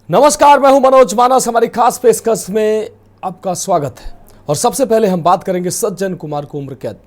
नमस्कार, मैं हूं मनोज मानस। हमारी खास पेशकश में आपका स्वागत है। और सबसे पहले हम बात करेंगे सज्जन कुमार को उम्र कैद।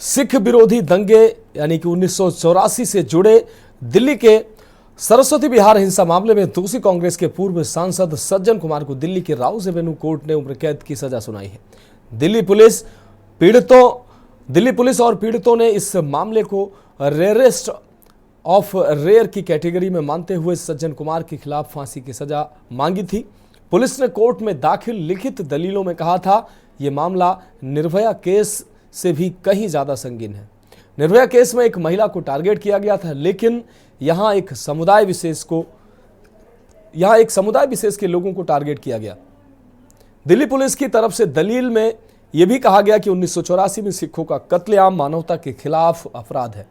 सिख विरोधी दंगे यानी कि 1984 से जुड़े दिल्ली के सरस्वती विहार हिंसा मामले में दोषी कांग्रेस के पूर्व सांसद सज्जन कुमार को दिल्ली के राउज एवेन्यू कोर्ट ने उम्र कैद की सजा सुनाई है। दिल्ली पुलिस और पीड़ितों ने इस मामले को रेयरेस्ट ऑफ रेयर की कैटेगरी में मानते हुए सज्जन कुमार के खिलाफ फांसी की सजा मांगी थी। पुलिस ने कोर्ट में दाखिल लिखित दलीलों में कहा था यह मामला निर्भया केस से भी कहीं ज्यादा संगीन है। निर्भया केस में एक महिला को टारगेट किया गया था, लेकिन यहां एक समुदाय विशेष के लोगों को टारगेट किया गया। दिल्ली पुलिस की तरफ से दलील में यह भी कहा गया कि 1984 में सिखों का कत्लेआम मानवता के खिलाफ अपराध है।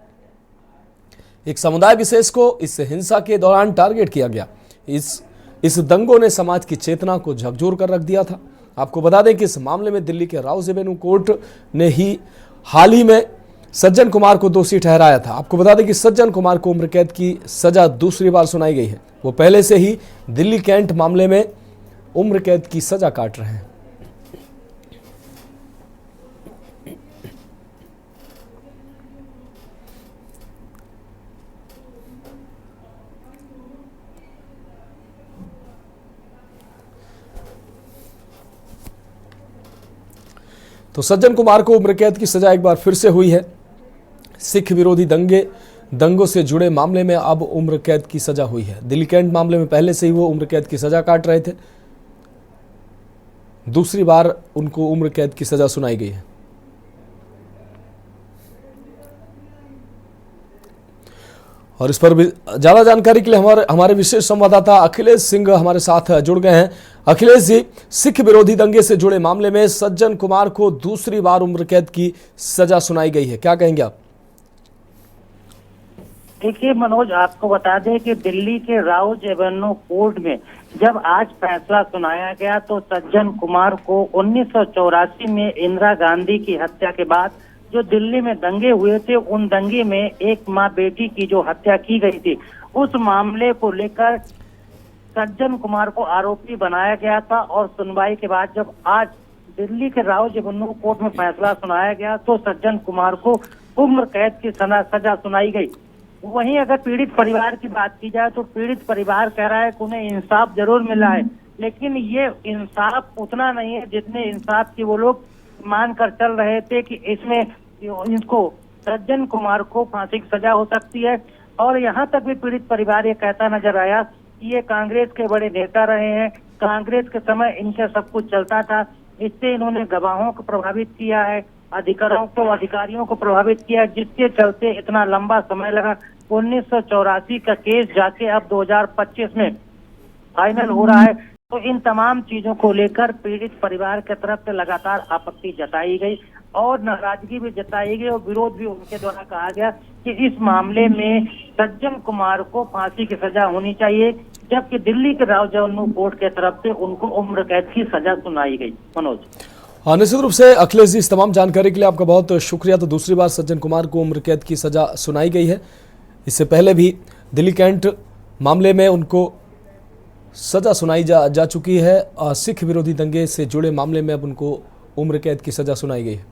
एक समुदाय विशेष को इस हिंसा के दौरान टारगेट किया गया। इस दंगों ने समाज की चेतना को झकझोर कर रख दिया था। आपको बता दें कि इस मामले में दिल्ली के राउज एवेन्यू कोर्ट ने हाल ही में सज्जन कुमार को दोषी ठहराया था। आपको बता दें कि सज्जन कुमार को उम्र कैद की सजा दूसरी बार सुनाई गई है। वो पहले से ही दिल्ली कैंट मामले में उम्र कैद की सजा काट रहे हैं। तो सज्जन कुमार को उम्र कैद की सजा एक बार फिर से हुई है। सिख विरोधी दंगों से जुड़े मामले में अब उम्र कैद की सजा हुई है। दिल्ली कैंट मामले में पहले से ही वो उम्र कैद की सजा काट रहे थे। दूसरी बार उनको उम्र कैद की सजा सुनाई गई है। और इस पर भी ज्यादा जानकारी के लिए हमारे विशेष संवाददाता अखिलेश सिंह हमारे साथ जुड़ गए हैं। अखिलेश जी, सिख विरोधी दंगे से जुड़े मामले में सज्जन कुमार को दूसरी बार उम्र कैद की सजा सुनाई गई है, क्या कहेंगे आप? देखिए मनोज, आपको बता दें कि दिल्ली के राउज एवेन्यू कोर्ट में जब आज फैसला सुनाया गया तो सज्जन कुमार को 1984 में इंदिरा गांधी की हत्या के बाद जो दिल्ली में दंगे हुए थे, उन दंगे में एक माँ बेटी की जो हत्या की गई थी, उस मामले को लेकर सज्जन कुमार को आरोपी बनाया गया था। और सुनवाई के बाद जब आज दिल्ली के राउज एवेन्यू कोर्ट में फैसला सुनाया गया तो सज्जन कुमार को उम्र कैद की सजा सुनाई गई। वहीं अगर पीड़ित परिवार की बात की जाए तो पीड़ित परिवार कह रहा है कि उन्हें इंसाफ जरूर मिला है, लेकिन ये इंसाफ उतना नहीं है जितने इंसाफ की वो लोग मान कर चल रहे थे कि इसमें इनको सज्जन कुमार को फांसी की सजा हो सकती है। और यहाँ तक भी पीड़ित परिवार ये कहता नजर आया कि ये कांग्रेस के बड़े नेता रहे हैं, कांग्रेस के समय इनका सब कुछ चलता था, इससे इन्होंने गवाहों को प्रभावित किया है, अधिकारियों को प्रभावित किया, जिसके चलते इतना लंबा समय लगा। 1984 का केस जाके अब 2025 में फाइनल हो रहा है। तो इन तमाम चीजों को लेकर पीड़ित परिवार की तरफ से लगातार आपत्ति जताई गई और नाराजगी भी जताई गई और विरोध भी उनके द्वारा कहा गया कि इस मामले में सज्जन कुमार को फांसी की सजा होनी चाहिए, जबकि दिल्ली के राउज एवेन्यू कोर्ट की तरफ से उनको उम्र कैद की सजा सुनाई गई। मनोज, निश्चित रूप से अखिलेश जी, इस तमाम जानकारी के लिए आपका बहुत शुक्रिया। तो दूसरी बार सज्जन कुमार को उम्र कैद की सजा सुनाई गई है। इससे पहले भी दिल्ली कैंट मामले में उनको सजा सुनाई जा चुकी है। सिख विरोधी दंगे से जुड़े मामले में अब उनको उम्र कैद की सजा सुनाई गई है।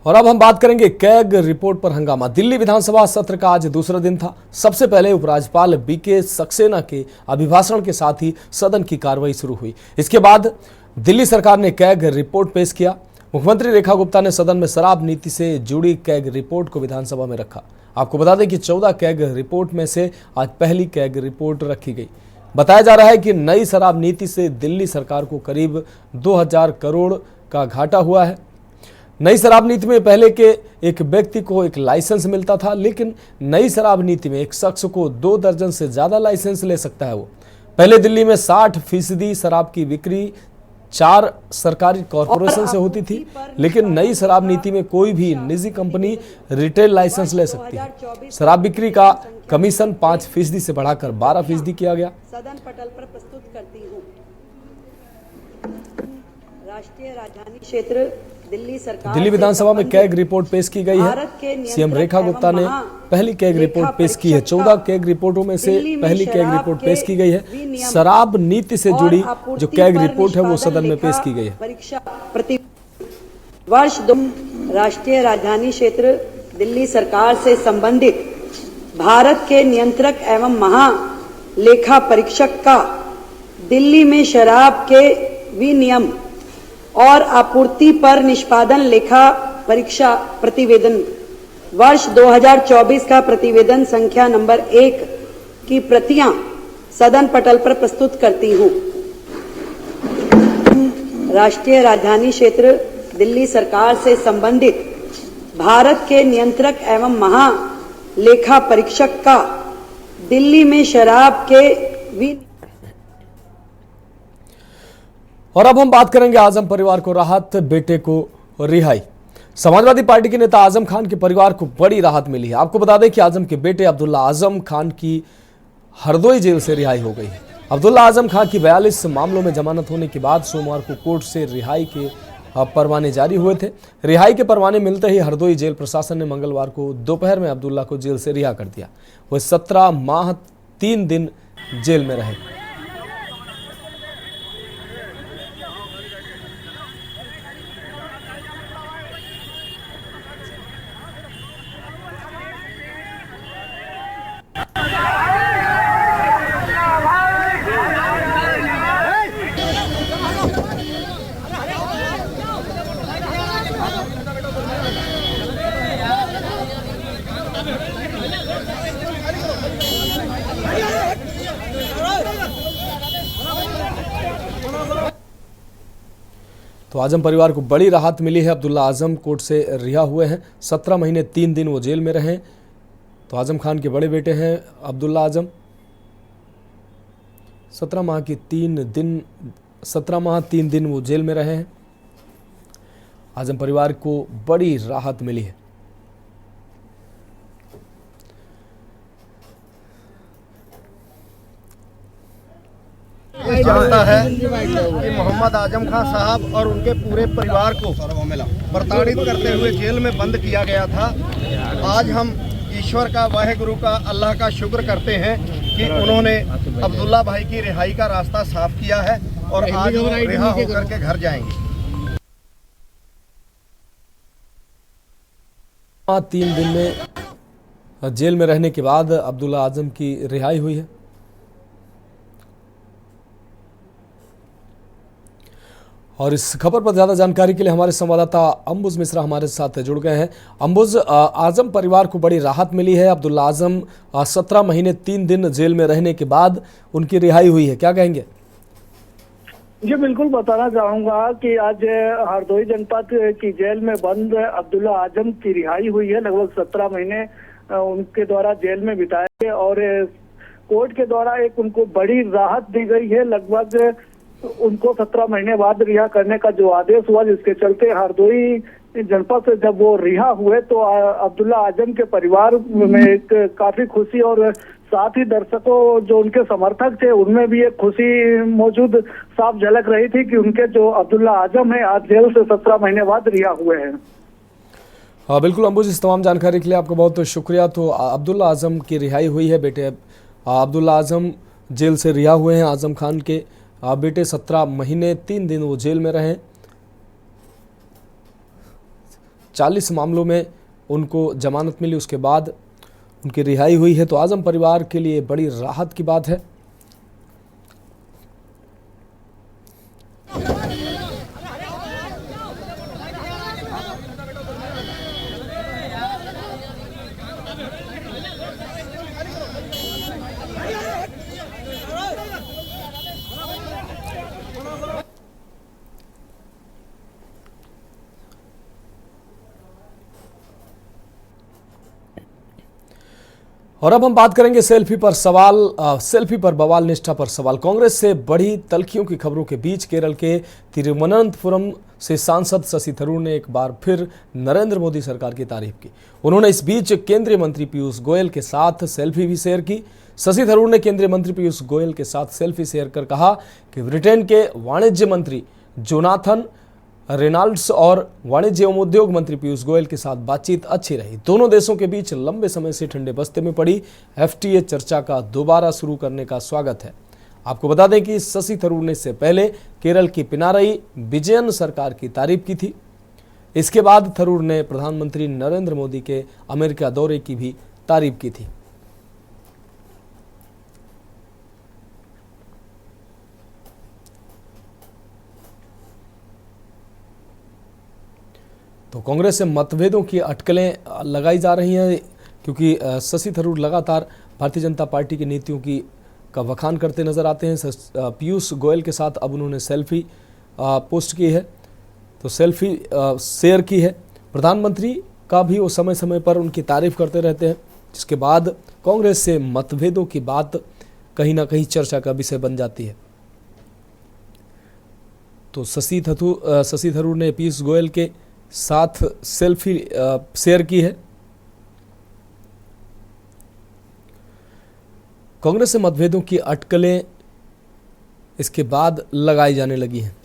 और अब हम बात करेंगे कैग रिपोर्ट पर हंगामा। दिल्ली विधानसभा सत्र का आज दूसरा दिन था। सबसे पहले उपराज्यपाल बीके सक्सेना के अभिभाषण के साथ ही सदन की कार्रवाई शुरू हुई। इसके बाद दिल्ली सरकार ने कैग रिपोर्ट पेश किया। मुख्यमंत्री रेखा गुप्ता ने सदन में शराब नीति से जुड़ी कैग रिपोर्ट को विधानसभा में रखा। आपको बता दें कि 14 कैग रिपोर्ट में से आज पहली कैग रिपोर्ट रखी गई। बताया जा रहा है कि नई शराब नीति से दिल्ली सरकार को करीब 2000 करोड़ का घाटा हुआ है। नई शराब नीति में पहले के एक व्यक्ति को एक लाइसेंस मिलता था, लेकिन नई शराब नीति में एक शख्स को 2 दर्जन से ज्यादा लाइसेंस ले सकता है। वो पहले दिल्ली में 60% शराब की बिक्री 4 सरकारी कॉरपोरेशन से होती थी, लेकिन नई शराब नीति में कोई भी निजी कंपनी रिटेल लाइसेंस ले सकती है। शराब बिक्री का कमीशन 5% से बढ़ाकर 12% किया गया। सदन पटल पर प्रस्तुत करती हूँ। राष्ट्रीय राजधानी क्षेत्र दिल्ली सरकार दिल्ली विधानसभा में कैग रिपोर्ट पेश की गई है। सीएम रेखा गुप्ता ने पहली कैग रिपोर्ट पेश की है। 14 कैग रिपोर्टों में से पहली कैग रिपोर्ट पेश की गई है। शराब नीति से जुड़ी जो कैग रिपोर्ट है वो सदन में पेश की गई है। परीक्षा वर्ष 2 राष्ट्रीय राजधानी क्षेत्र दिल्ली सरकार से संबंधित भारत के नियंत्रक एवं महालेखा परीक्षक का दिल्ली में शराब के विनियम और आपूर्ति पर निष्पादन लेखा परीक्षा प्रतिवेदन वर्ष 2024 का प्रतिवेदन संख्या नंबर 1 की प्रतियां सदन पटल पर प्रस्तुत करती हूं। राष्ट्रीय राजधानी क्षेत्र दिल्ली सरकार से संबंधित भारत के नियंत्रक एवं महालेखा परीक्षक का दिल्ली में शराब के और अब हम बात करेंगे आजम परिवार को राहत, बेटे को रिहाई। समाजवादी पार्टी के नेता आजम खान के परिवार को बड़ी राहत मिली है। आपको बता दें कि आजम के बेटे अब्दुल्ला आजम खान की हरदोई जेल से रिहाई हो गई है। अब्दुल्ला आजम खान की 42 मामलों में जमानत होने के बाद सोमवार को कोर्ट से रिहाई के परवाने जारी हुए थे। रिहाई के परवाने मिलते ही हरदोई जेल प्रशासन ने मंगलवार को दोपहर में अब्दुल्ला को जेल से रिहा कर दिया। वह 17 माह 3 दिन जेल में रहे। तो आजम परिवार को बड़ी राहत मिली है। अब्दुल्ला आजम कोर्ट से रिहा हुए हैं। 17 महीने 3 दिन वो जेल में रहे। तो आजम खान के बड़े बेटे हैं अब्दुल्ला आजम। 17 माह 3 दिन वो जेल में रहे हैं। आजम परिवार को बड़ी राहत मिली है। जानता है कि मोहम्मद आजम खान साहब और उनके पूरे परिवार को प्रताड़ित करते हुए जेल में बंद किया गया था। आज हम ईश्वर का, वाहेगुरु का, अल्लाह का शुक्र करते हैं कि उन्होंने अब्दुल्ला भाई की रिहाई का रास्ता साफ किया है और आज वो रिहा होकर के घर जाएंगे। 3 दिन में जेल में रहने के बाद अब्दुल्ला आजम की रिहाई हुई है। और इस खबर पर ज्यादा जानकारी के लिए हमारे संवाददाता अंबुज मिश्रा हमारे साथ जुड़ गए हैं। अंबुज, आजम परिवार को बड़ी राहत मिली है। अब्दुल्ला आजम 17 महीने 3 दिन जेल में रहने के बाद उनकी रिहाई हुई है, क्या कहेंगे? जी बिल्कुल बताना चाहूंगा कि आज हरदोई जनपद की जेल में बंद अब्दुल्ला आजम की रिहाई हुई है। लगभग 17 महीने उनके द्वारा जेल में बिताए गए और कोर्ट के द्वारा एक उनको बड़ी राहत दी गई है। लगभग उनको 17 महीने बाद रिहा करने का जो आदेश हुआ, जिसके चलते हरदोई जनपद से जब वो रिहा हुए तो अब्दुल्ला आजम के परिवार में एक काफी खुशी और साथ ही दर्शकों जो उनके समर्थक थे उनमें भी एक खुशी मौजूद साफ झलक रही थी कि उनके जो अब्दुल्ला आजम है आज जेल से 17 महीने बाद रिहा हुए हैं। हाँ बिल्कुल अंबुज, इस तमाम जानकारी के लिए आपका बहुत शुक्रिया। तो अब्दुल्ला आजम की रिहाई हुई है। बेटे अब्दुल्ला आजम जेल से रिहा हुए हैं। आजम खान के बेटे 17 महीने 3 दिन वो जेल में रहे। 40 मामलों में उनको जमानत मिली, उसके बाद उनकी रिहाई हुई है। तो आजम परिवार के लिए बड़ी राहत की बात है। और अब हम बात करेंगे सेल्फी पर बवाल, निष्ठा पर सवाल। कांग्रेस से बढ़ी तल्खियों की खबरों के बीच केरल के तिरुवनंतपुरम से सांसद शशि थरूर ने एक बार फिर नरेंद्र मोदी सरकार की तारीफ की। उन्होंने इस बीच केंद्रीय मंत्री पीयूष गोयल के साथ सेल्फी भी शेयर की। शशि थरूर ने केंद्रीय मंत्री पीयूष गोयल के साथ सेल्फी शेयर कर कहा कि ब्रिटेन के वाणिज्य मंत्री जोनाथन रेनॉल्ड्स और वाणिज्य एवं उद्योग मंत्री पीयूष गोयल के साथ बातचीत अच्छी रही। दोनों देशों के बीच लंबे समय से ठंडे बस्ते में पड़ी FTA चर्चा का दोबारा शुरू करने का स्वागत है। आपको बता दें कि शशि थरूर ने इससे पहले केरल की पिनारई विजयन सरकार की तारीफ की थी। इसके बाद थरूर ने प्रधानमंत्री नरेंद्र मोदी के अमेरिका दौरे की भी तारीफ की थी। तो कांग्रेस से मतभेदों की अटकलें लगाई जा रही हैं, क्योंकि शशि थरूर लगातार भारतीय जनता पार्टी की नीतियों का बखान करते नजर आते हैं। पीयूष गोयल के साथ अब उन्होंने सेल्फी पोस्ट की है, तो सेल्फी शेयर की है। प्रधानमंत्री का भी वो समय समय पर उनकी तारीफ करते रहते हैं, जिसके बाद कांग्रेस से मतभेदों की बात कहीं ना कहीं चर्चा का विषय बन जाती है। तो शशि थरूर ने पीयूष गोयल के साथ सेल्फी शेयर की है। कांग्रेस से मतभेदों की अटकलें इसके बाद लगाई जाने लगी हैं।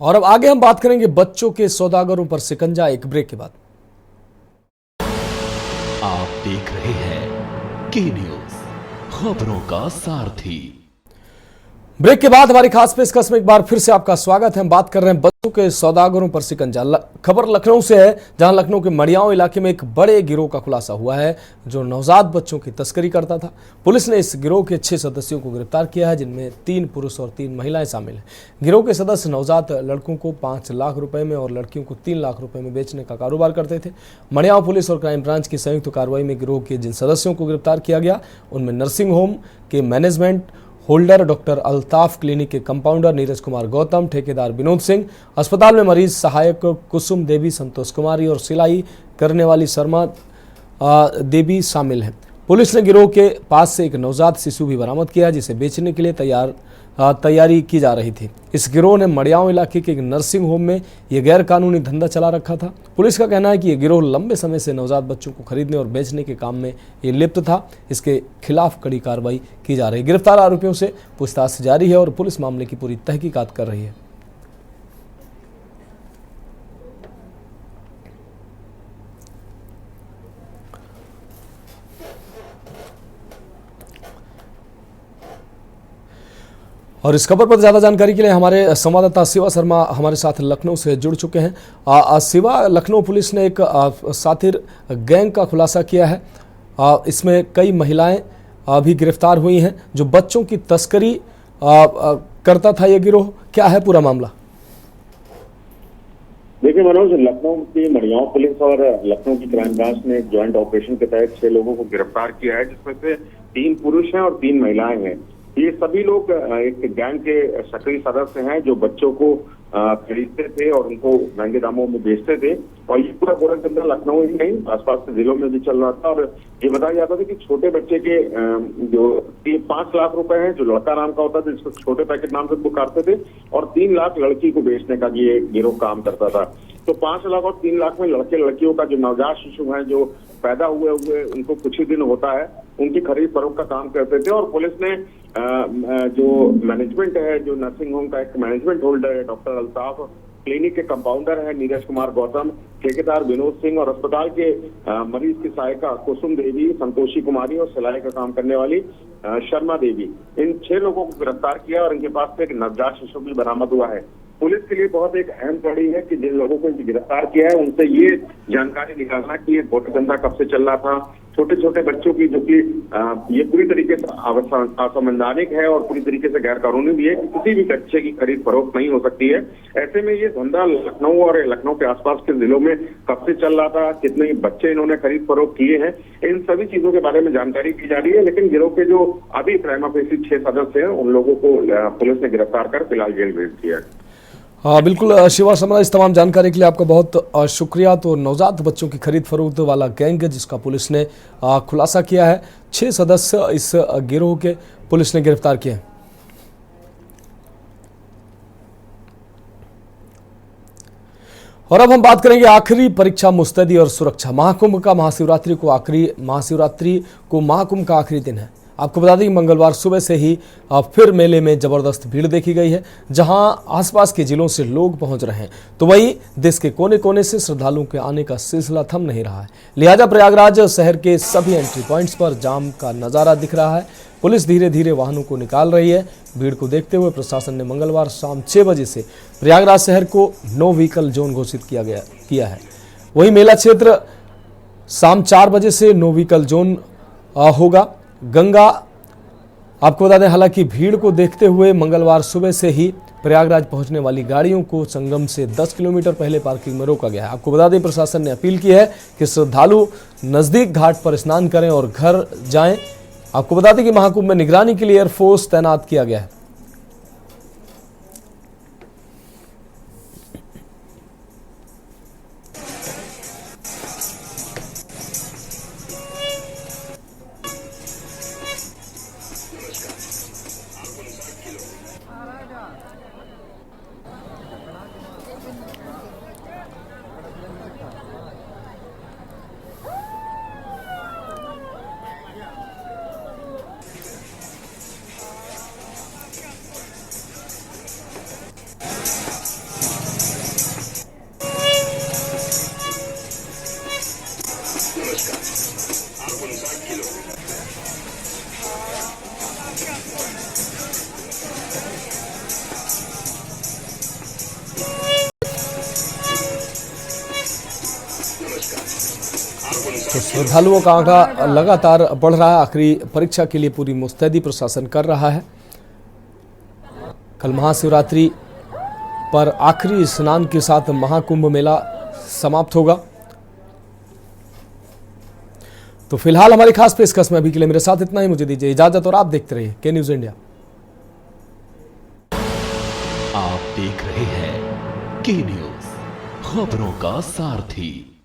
और अब आगे हम बात करेंगे बच्चों के सौदागरों पर शिकंजा, एक ब्रेक के बाद। आप देख रहे हैं के न्यूज, खबरों का सारथी। ब्रेक के बाद हमारी खास पेशकश में एक बार फिर से आपका स्वागत है। हम बात कर रहे हैं बच्चों के सौदागरों पर शिकंजा। खबर लखनऊ से है, जहां लखनऊ के मड़ियाओं इलाके में एक बड़े गिरोह का खुलासा हुआ है जो नवजात बच्चों की तस्करी करता था। पुलिस ने इस गिरोह के 6 सदस्यों को गिरफ्तार किया है, जिनमें 3 पुरुष और 3 महिलाएं शामिल हैं। गिरोह के सदस्य नवजात लड़कों को 5 लाख रुपए में और लड़कियों को 3 लाख रुपए में बेचने का कारोबार करते थे। मड़ियाओं पुलिस और क्राइम ब्रांच की संयुक्त कार्रवाई में गिरोह के जिन सदस्यों को गिरफ्तार किया गया, उनमें नर्सिंग होम के management holder doctor Altaf, clinic के कंपाउंडर नीरज कुमार गौतम, ठेकेदार विनोद सिंह, अस्पताल में मरीज सहायक कुसुम देवी, संतोष कुमारी और सिलाई करने वाली शर्मा देवी शामिल हैं। पुलिस ने गिरोह के पास से एक नवजात शिशु भी बरामद किया, जिसे बेचने के लिए तैयारी की जा रही थी। इस गिरोह ने मड़ियाओं इलाके के एक नर्सिंग होम में यह गैरकानूनी धंधा चला रखा था। पुलिस का कहना है कि यह गिरोह लंबे समय से नवजात बच्चों को खरीदने और बेचने के काम में ये लिप्त था। इसके खिलाफ कड़ी कार्रवाई की जा रही है। गिरफ्तार आरोपियों से पूछताछ जारी है और पुलिस मामले की पूरी तहकीकात कर रही है। और इस खबर पर ज़्यादा जानकारी के लिए हमारे संवाददाता शिवा शर्मा हमारे साथ लखनऊ से जुड़ चुके हैं। शिवा, लखनऊ पुलिस ने एक सातिर गैंग का खुलासा किया है। इसमें कई महिलाएं भी गिरफ्तार हुई हैं जो बच्चों की तस्करी करता था ये गिरोह। क्या है पूरा मामला? देखिए मनोज, लखनऊ की मड़ियाओं पुलिस और लखनऊ की क्राइम ब्रांच ने ज्वाइंट ऑपरेशन के तहत 6 लोगों को गिरफ्तार किया है, जिसमें से 3 पुरुष हैं और 3 महिलाएं हैं। ये सभी लोग एक गैंग के सक्रिय सदस्य हैं जो बच्चों को खरीदते थे और उनको महंगे दामों में बेचते थे। और ये पूरा धंधा लखनऊ ही नहीं, आसपास के जिलों में भी चल रहा था। और ये बताया जाता था कि छोटे बच्चे के जो 5 लाख रुपए हैं, जो लड़का नाम का होता था, जिसको छोटे पैकेट नाम से पुकारते थे, और 3 लाख लड़की को बेचने का ये गिरोह काम करता था। तो 5 लाख और 3 लाख में लड़के लड़कियों का जो नवजात शिशु है, जो पैदा हुए उनको कुछ ही दिन होता है, उनकी खरीद फरोख्त का काम करते थे। और पुलिस ने जो मैनेजमेंट है, जो नर्सिंग होम का एक मैनेजमेंट होल्डर है डॉक्टर अल्ताफ, क्लिनिक के कंपाउंडर है नीरज कुमार गौतम, ठेकेदार विनोद सिंह और अस्पताल के मरीज की सहायिका कुसुम देवी, संतोषी कुमारी और सिलाई का काम करने वाली शर्मा देवी, इन 6 लोगों को गिरफ्तार किया और इनके पास से एक नवजात शिशु भी बरामद हुआ है। पुलिस के लिए बहुत एक अहम कड़ी है कि जिन लोगों को गिरफ्तार किया है उनसे ये जानकारी निकालना कि ये गोट धंधा कब से चल रहा था, छोटे छोटे बच्चों की, जो कि ये पूरी तरीके से असंवैधानिक है और पूरी तरीके से गैर कानूनी भी है कि किसी भी बच्चे की खरीद फरोख्त नहीं हो सकती है। ऐसे में ये धंधा लखनऊ और लखनऊ के आसपास के जिलों में कब से चल रहा था, कितने बच्चे इन्होंने खरीद फरोख्त किए हैं, इन सभी चीजों के बारे में जानकारी की जा रही है। लेकिन गिरोह के जो अभी प्राइमा फेसी 6 सदस्य हैं, उन लोगों को पुलिस ने गिरफ्तार कर फिलहाल जेल भेज दिया है। हाँ बिल्कुल शिवा शर्मा, इस तमाम जानकारी के लिए आपका बहुत शुक्रिया। तो नवजात बच्चों की खरीद फरोख्त वाला गैंग जिसका पुलिस ने खुलासा किया है, 6 सदस्य इस गिरोह के पुलिस ने गिरफ्तार किए हैं। और अब हम बात करेंगे आखिरी परीक्षा मुस्तैदी और सुरक्षा। महाकुंभ का महाशिवरात्रि को महाकुंभ का आखिरी दिन है। आपको बता दें कि मंगलवार सुबह से ही फिर मेले में जबरदस्त भीड़ देखी गई है, जहां आसपास के जिलों से लोग पहुंच रहे हैं, तो वहीं देश के कोने कोने से श्रद्धालुओं के आने का सिलसिला थम नहीं रहा है। लिहाजा प्रयागराज शहर के सभी एंट्री पॉइंट्स पर जाम का नजारा दिख रहा है। पुलिस धीरे धीरे वाहनों को निकाल रही है। भीड़ को देखते हुए प्रशासन ने मंगलवार शाम 6 बजे से प्रयागराज शहर को नो व्हीकल जोन घोषित किया है। वहीं मेला क्षेत्र शाम 4 बजे से नो व्हीकल जोन होगा। गंगा आपको बता दें, हालांकि भीड़ को देखते हुए मंगलवार सुबह से ही प्रयागराज पहुंचने वाली गाड़ियों को संगम से 10 किलोमीटर पहले पार्किंग में रोका गया है। आपको बता दें, प्रशासन ने अपील की है कि श्रद्धालु नजदीक घाट पर स्नान करें और घर जाएं। आपको बता दें कि महाकुंभ में निगरानी के लिए एयरफोर्स तैनात किया गया है। तो श्रद्धालुओं का आंकड़ा लगातार बढ़ रहा है। आखिरी परीक्षा के लिए पूरी मुस्तैदी प्रशासन कर रहा है। कल महाशिवरात्रि पर आखिरी स्नान के साथ महाकुंभ मेला समाप्त होगा। तो फिलहाल हमारी खास पेशकश में अभी के लिए मेरे साथ इतना ही। मुझे दीजिए इजाजत और आप देखते रहिए के न्यूज इंडिया। आप देख रहे हैं के न्यूज, खबरों का सारथी।